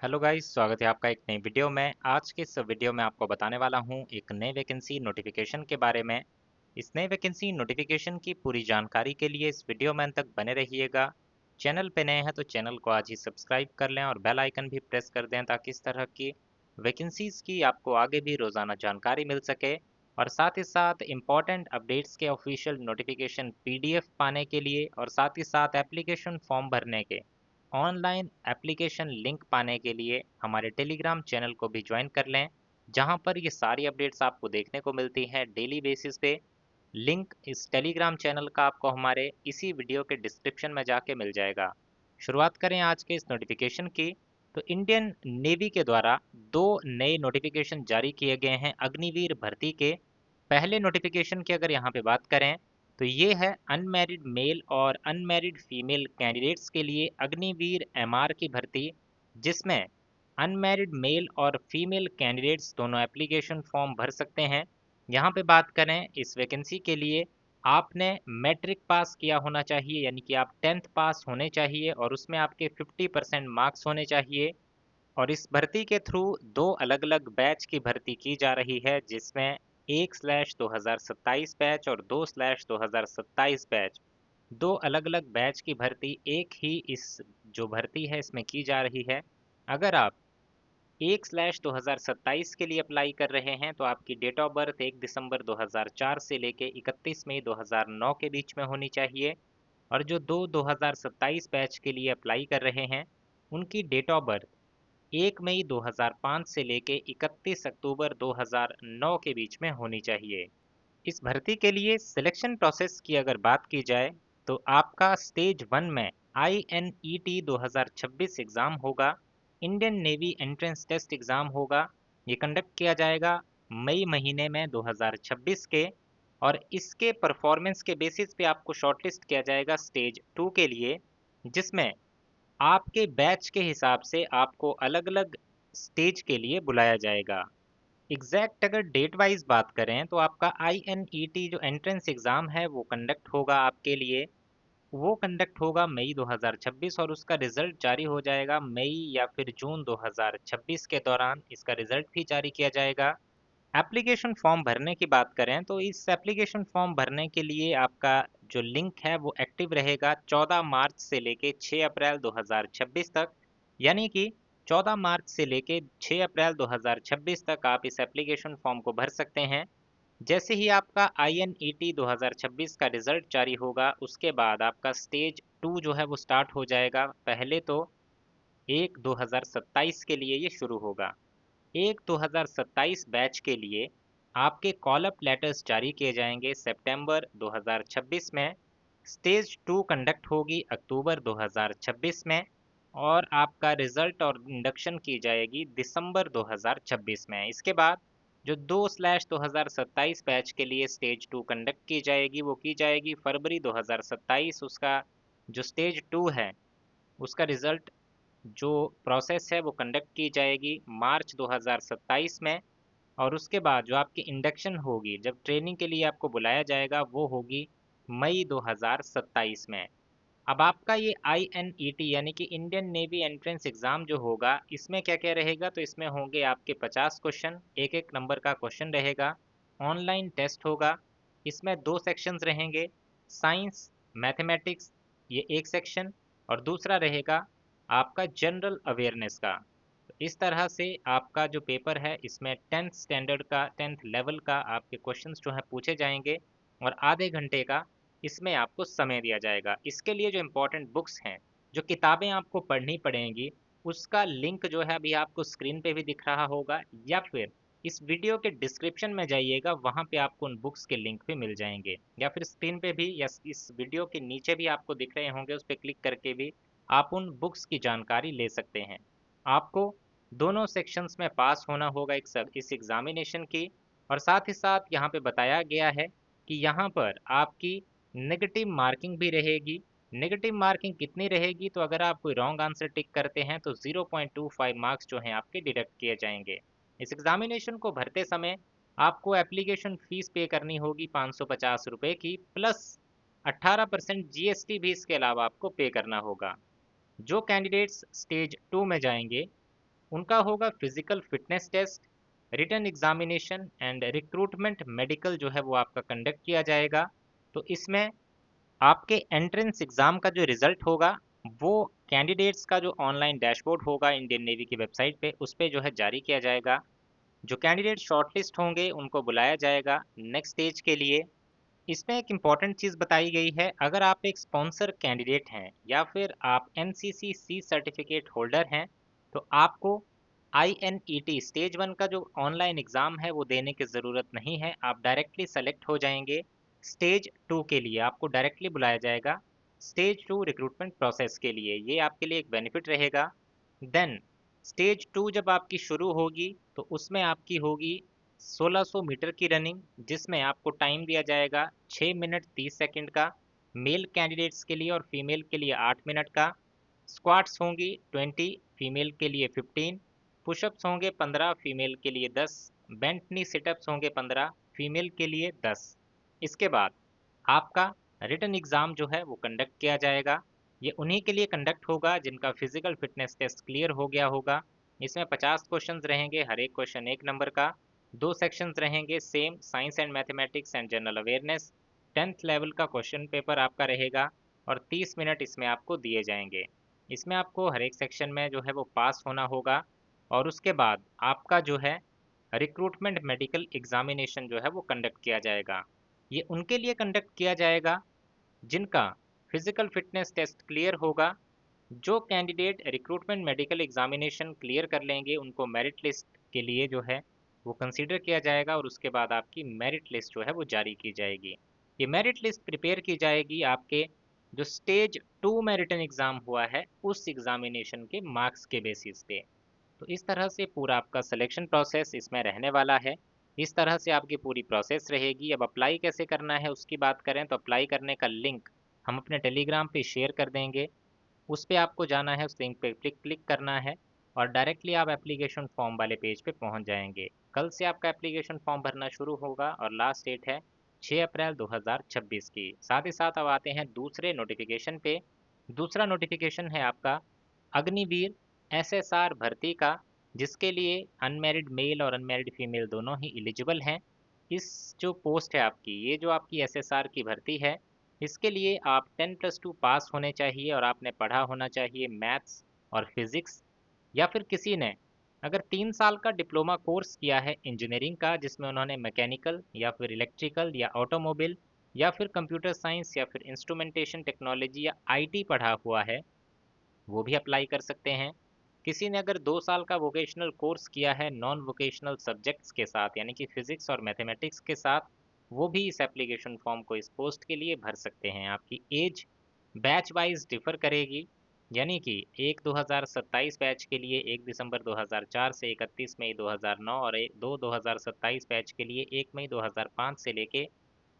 Hello guys, स्वागत है आपका एक नई वीडियो में। आज के इस वीडियो में आपको बताने वाला हूं एक नए वैकेंसी नोटिफिकेशन के बारे में। इस नए वैकेंसी नोटिफिकेशन की पूरी जानकारी के लिए इस वीडियो में अंत तक बने रहिएगा। चैनल पे नए हैं तो चैनल को आज ही सब्सक्राइब कर लें और बेल आइकन भी प्रेस कर दें ताकि इस तरह की वैकेंसीज की आपको आगे भी रोज़ाना जानकारी मिल सके। और साथ ही साथ इम्पॉर्टेंट अपडेट्स के ऑफिशियल नोटिफिकेशन पीडीएफ पाने के लिए और साथ ही साथ एप्लीकेशन फॉर्म भरने के ऑनलाइन एप्लीकेशन लिंक पाने के लिए हमारे टेलीग्राम चैनल को भी ज्वाइन कर लें, जहां पर ये सारी अपडेट्स आपको देखने को मिलती हैं डेली बेसिस पे। लिंक इस टेलीग्राम चैनल का आपको हमारे इसी वीडियो के डिस्क्रिप्शन में जाके मिल जाएगा। शुरुआत करें आज के इस नोटिफिकेशन की। तो इंडियन नेवी के द्वारा दो नए नोटिफिकेशन जारी किए गए हैं अग्निवीर भर्ती के। पहले नोटिफिकेशन की अगर यहाँ पे बात करें तो ये है अनमैरिड मेल और अनमैरिड फीमेल कैंडिडेट्स के लिए अग्निवीर एमआर की भर्ती, जिसमें अनमैरिड मेल और फीमेल कैंडिडेट्स दोनों एप्लीकेशन फॉर्म भर सकते हैं। यहाँ पे बात करें इस वैकेंसी के लिए, आपने मैट्रिक पास किया होना चाहिए, यानी कि आप 10th पास होने चाहिए और उसमें आपके 50% मार्क्स होने चाहिए। और इस भर्ती के थ्रू दो अलग अलग बैच की भर्ती की जा रही है, जिसमें 1/2027 बैच और 2/2027 बैच, दो अलग अलग बैच की भर्ती एक ही इस जो भर्ती है इसमें की जा रही है। अगर आप 1/2027 के लिए अप्लाई कर रहे हैं तो आपकी डेट ऑफ बर्थ 1 दिसंबर 2004 से लेके 31 मई 2009 के बीच में होनी चाहिए। और जो 2027 बैच के लिए अप्लाई कर रहे हैं उनकी डेट ऑफ बर्थ 1 मई 2005 से लेके 31 अक्टूबर 2009 के बीच में होनी चाहिए। इस भर्ती के लिए सिलेक्शन प्रोसेस की अगर बात की जाए तो आपका स्टेज 1 में INET 2026 एग्ज़ाम होगा। Indian Navy entrance test exam होगा। ये कंडक्ट किया जाएगा मई महीने में 2026 के। और इसके परफॉर्मेंस के बेसिस पे आपको शॉर्टलिस्ट किया जाएगा स्टेज 2 के लिए, जिसमें आपके बैच के हिसाब से आपको अलग अलग स्टेज के लिए बुलाया जाएगा। एग्जैक्ट अगर डेट वाइज बात करें तो आपका INET जो एंट्रेंस एग्ज़ाम है वो कंडक्ट होगा आपके लिए, वो कंडक्ट होगा मई 2026 और उसका रिजल्ट जारी हो जाएगा मई या फिर जून 2026 के दौरान इसका रिजल्ट भी जारी किया जाएगा। एप्लीकेशन फॉर्म भरने की बात करें तो इस एप्लीकेशन फॉर्म भरने के लिए आपका जो लिंक है वो एक्टिव रहेगा 14 मार्च से लेके 6 अप्रैल 2026 तक। यानी कि 14 मार्च से लेके 6 अप्रैल 2026 तक आप इस एप्लीकेशन फॉर्म को भर सकते हैं। जैसे ही आपका INET 2026 का रिजल्ट जारी होगा उसके बाद आपका स्टेज 2 जो है वो स्टार्ट हो जाएगा। पहले तो 1/2027 के लिए ये शुरू होगा। 1/2027 बैच के लिए आपके कॉल अप लेटर्स जारी किए जाएंगे सितंबर 2026 में। स्टेज 2 कंडक्ट होगी अक्टूबर 2026 में। और आपका रिजल्ट और इंडक्शन की जाएगी दिसंबर 2026 में। इसके बाद जो 2/2027 बैच के लिए स्टेज 2 कंडक्ट की जाएगी वो की जाएगी फरवरी 2027। उसका जो स्टेज 2 है उसका रिजल्ट जो प्रोसेस है वो कंडक्ट की जाएगी मार्च 2027 में। और उसके बाद जो आपकी इंडक्शन होगी, जब ट्रेनिंग के लिए आपको बुलाया जाएगा, वो होगी मई 2027 में। अब आपका ये INET यानी कि इंडियन नेवी एंट्रेंस एग्ज़ाम जो होगा इसमें क्या क्या रहेगा, तो इसमें होंगे आपके 50 क्वेश्चन, एक एक नंबर का क्वेश्चन रहेगा। ऑनलाइन टेस्ट होगा। इसमें दो सेक्शंस रहेंगे, साइंस मैथमेटिक्स ये एक सेक्शन, और दूसरा रहेगा आपका जनरल अवेयरनेस का। तो इस तरह से आपका जो पेपर है इसमें 10th स्टैंडर्ड का 10th लेवल का आपके क्वेश्चंस जो है पूछे जाएंगे। और आधे घंटे का इसमें आपको समय दिया जाएगा। इसके लिए जो इम्पोर्टेंट बुक्स हैं, जो किताबें आपको पढ़नी पड़ेंगी, उसका लिंक जो है अभी आपको स्क्रीन पे भी दिख रहा होगा, या फिर इस वीडियो के डिस्क्रिप्शन में जाइएगा, वहाँ पे आपको उन बुक्स के लिंक भी मिल जाएंगे, या फिर स्क्रीन पे भी या इस वीडियो के नीचे भी आपको दिख रहे होंगे, उस पर क्लिक करके भी आप उन बुक्स की जानकारी ले सकते हैं। आपको दोनों सेक्शंस में पास होना होगा इस एग्जामिनेशन की। और साथ ही साथ यहाँ पे बताया गया है कि यहाँ पर आपकी नेगेटिव मार्किंग भी रहेगी। नेगेटिव मार्किंग कितनी रहेगी, तो अगर आप कोई रॉन्ग आंसर टिक करते हैं तो 0.25 मार्क्स जो हैं आपके डिडक्ट किए जाएंगे। इस एग्जामिनेशन को भरते समय आपको एप्लीकेशन फीस पे करनी होगी 550 रुपये की, प्लस 18% GST भी इसके अलावा आपको पे करना होगा। जो कैंडिडेट्स स्टेज 2 में जाएंगे उनका होगा physical fitness test, written examination and recruitment medical जो है वो आपका कंडक्ट किया जाएगा। तो इसमें आपके एंट्रेंस एग्जाम का जो रिजल्ट होगा वो कैंडिडेट्स का जो ऑनलाइन डैशबोर्ड होगा इंडियन नेवी की वेबसाइट पे उस पे जो है जारी किया जाएगा। जो कैंडिडेट शॉर्टलिस्ट होंगे उनको बुलाया जाएगा नेक्स्ट स्टेज के लिए। इसमें एक इम्पॉर्टेंट चीज़ बताई गई है, अगर आप एक स्पॉन्सर कैंडिडेट हैं या फिर आप NCC सर्टिफिकेट होल्डर हैं तो आपको INET स्टेज 1 का जो ऑनलाइन एग्ज़ाम है वो देने की ज़रूरत नहीं है। आप डायरेक्टली सेलेक्ट हो जाएंगे स्टेज 2 के लिए, आपको डायरेक्टली बुलाया जाएगा स्टेज 2 रिक्रूटमेंट प्रोसेस के लिए। ये आपके लिए एक बेनिफिट रहेगा। देन स्टेज 2 जब आपकी शुरू होगी तो उसमें आपकी होगी 1600 मीटर की रनिंग, जिसमें आपको टाइम दिया जाएगा 6 मिनट 30 सेकंड का मेल कैंडिडेट्स के लिए और फीमेल के लिए 8 मिनट का। स्क्वाट्स होंगी 20, फीमेल के लिए 15, पुशअप्स होंगे 15, फीमेल के लिए 10, बेंट नी सिटअप्स होंगे 15, फीमेल के लिए 10। इसके बाद आपका रिटन एग्ज़ाम जो है वो कंडक्ट किया जाएगा। ये उन्हीं के लिए कंडक्ट होगा जिनका फिजिकल फिटनेस टेस्ट क्लियर हो गया होगा। इसमें 50 क्वेश्चंस रहेंगे, हर एक क्वेश्चन 1 नंबर का। 2 सेक्शंस रहेंगे same, science and mathematics and general awareness. 10th level का क्वेश्चन पेपर आपका रहेगा और 30 मिनट इसमें आपको दिए जाएंगे। इसमें आपको हर एक सेक्शन में जो है वो पास होना होगा और उसके बाद आपका जो है रिक्रूटमेंट मेडिकल एग्जामिनेशन जो है वो कंडक्ट किया जाएगा। ये उनके लिए कंडक्ट किया जाएगा जिनका फिजिकल फिटनेस टेस्ट क्लियर होगा। जो candidate recruitment medical examination clear कर लेंगे उनको मेरिट लिस्ट के लिए जो है वो कंसीडर किया जाएगा और उसके बाद आपकी मेरिट लिस्ट जो है वो जारी की जाएगी। ये मेरिट लिस्ट प्रिपेयर की जाएगी आपके जो स्टेज 2 में रिटन एग्ज़ाम हुआ है उस एग्जामिनेशन के मार्क्स के बेसिस पे। तो इस तरह से पूरा आपका सिलेक्शन प्रोसेस इसमें रहने वाला है। इस तरह से आपकी पूरी प्रोसेस रहेगी। अब अप्लाई कैसे करना है उसकी बात करें तो अप्लाई करने का लिंक हम अपने टेलीग्राम पे शेयर कर देंगे। उस पे आपको जाना है, उस लिंक पे क्लिक क्लिक करना है और डायरेक्टली आप एप्लीकेशन फॉर्म वाले पेज पे पहुंच जाएंगे। कल से आपका एप्लीकेशन फॉर्म भरना शुरू होगा और लास्ट डेट है 6 अप्रैल 2026 की। साथ ही साथ अब आते हैं दूसरे नोटिफिकेशन पे। दूसरा नोटिफिकेशन है आपका अग्निवीर SSR भर्ती का, जिसके लिए अनमेरिड मेल और अनमेरिड फीमेल दोनों ही एलिजिबल हैं। इस जो पोस्ट है आपकी, ये जो आपकी SSR की भर्ती है, इसके लिए आप 10+2 पास होने चाहिए और आपने पढ़ा होना चाहिए मैथ्स और फिज़िक्स, या फिर किसी ने अगर 3 साल का डिप्लोमा कोर्स किया है इंजीनियरिंग का जिसमें उन्होंने मैकेनिकल या फिर इलेक्ट्रिकल या ऑटोमोबाइल या फिर कंप्यूटर साइंस या फिर इंस्ट्रूमेंटेशन टेक्नोलॉजी या IT पढ़ा हुआ है, वो भी अप्लाई कर सकते हैं। किसी ने अगर 2 साल का वोकेशनल कोर्स किया है नॉन वोकेशनल सब्जेक्ट्स के साथ यानी कि फिजिक्स और मैथमेटिक्स के साथ, वो भी इस एप्लीकेशन फॉर्म को इस पोस्ट के लिए भर सकते हैं। आपकी एज बैच वाइज डिफर करेगी, यानी कि एक 2027 बैच के लिए 1 दिसंबर 2004 से 31 मई 2009 और दो 2027 बैच के लिए 1 मई 2005 से लेके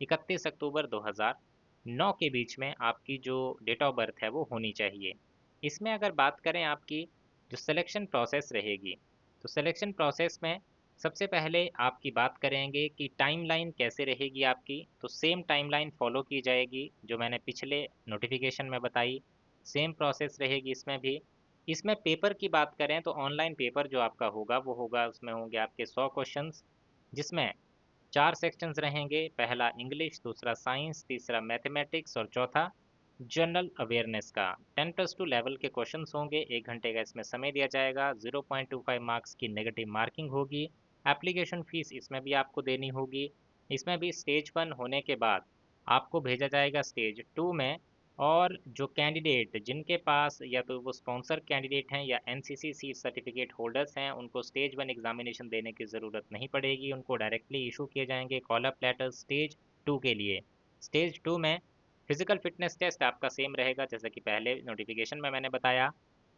31 अक्टूबर 2009 के बीच में आपकी जो डेट ऑफ बर्थ है वो होनी चाहिए। इसमें अगर बात करें आपकी जो सिलेक्शन प्रोसेस रहेगी, तो सिलेक्शन प्रोसेस में सबसे पहले आपकी बात करेंगे कि टाइमलाइन कैसे रहेगी आपकी। तो सेम टाइमलाइन फॉलो की जाएगी जो मैंने पिछले नोटिफिकेशन में बताई, सेम प्रोसेस रहेगी इसमें भी। इसमें पेपर की बात करें तो ऑनलाइन पेपर जो आपका होगा वो होगा, उसमें होंगे आपके 100 क्वेश्चंस, जिसमें 4 सेक्शंस रहेंगे। पहला इंग्लिश, दूसरा साइंस, तीसरा मैथमेटिक्स और चौथा जनरल अवेयरनेस का। 10+2 लेवल के क्वेश्चंस होंगे, 1 घंटे का इसमें समय दिया जाएगा। 0.25 मार्क्स की नेगेटिव मार्किंग होगी। एप्लीकेशन फ़ीस इसमें भी आपको देनी होगी। इसमें भी स्टेज 1 होने के बाद आपको भेजा जाएगा स्टेज 2 में। और जो कैंडिडेट जिनके पास या तो वो स्पॉन्सर कैंडिडेट हैं या NCC सर्टिफिकेट होल्डर्स हैं, उनको स्टेज 1 एग्जामिनेशन देने की ज़रूरत नहीं पड़ेगी। उनको डायरेक्टली इशू किए जाएंगे कॉल अप लेटर स्टेज 2 के लिए। स्टेज 2 में फिजिकल फिटनेस टेस्ट आपका सेम रहेगा जैसा कि पहले नोटिफिकेशन में मैंने बताया।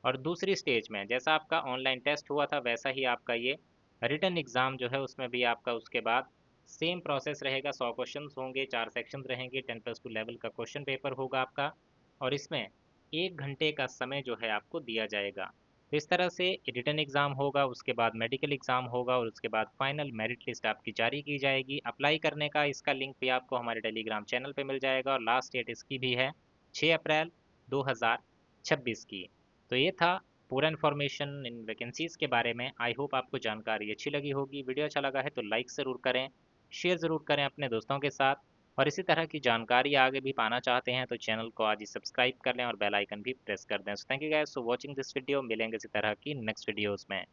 और दूसरी स्टेज में जैसा आपका ऑनलाइन टेस्ट हुआ था वैसा ही आपका ये रिटन एग्ज़ाम जो है उसमें भी आपका उसके बाद सेम प्रोसेस रहेगा। 100 क्वेश्चंस होंगे, 4 सेक्शंस रहेंगे, 10+2 लेवल का क्वेश्चन पेपर होगा आपका और इसमें 1 घंटे का समय जो है आपको दिया जाएगा। तो इस तरह से रिटन एग्ज़ाम होगा, उसके बाद मेडिकल एग्ज़ाम होगा और उसके बाद फाइनल मेरिट लिस्ट आपकी जारी की जाएगी। अप्लाई करने का इसका लिंक भी आपको हमारे टेलीग्राम चैनल पे मिल जाएगा और लास्ट डेट इसकी भी है 6 अप्रैल 2026 की। तो ये था पूरा इन्फॉर्मेशन इन वैकेंसीज़ के बारे में। आई होप आपको जानकारी अच्छी लगी होगी। वीडियो अच्छा लगा है तो लाइक ज़रूर करें, शेयर ज़रूर करें अपने दोस्तों के साथ, और इसी तरह की जानकारी आगे भी पाना चाहते हैं तो चैनल को आज ही सब्सक्राइब कर लें और बेल आइकन भी प्रेस कर दें। So thank you guys for watching this video. मिलेंगे इसी तरह की नेक्स्ट वीडियोज़ में।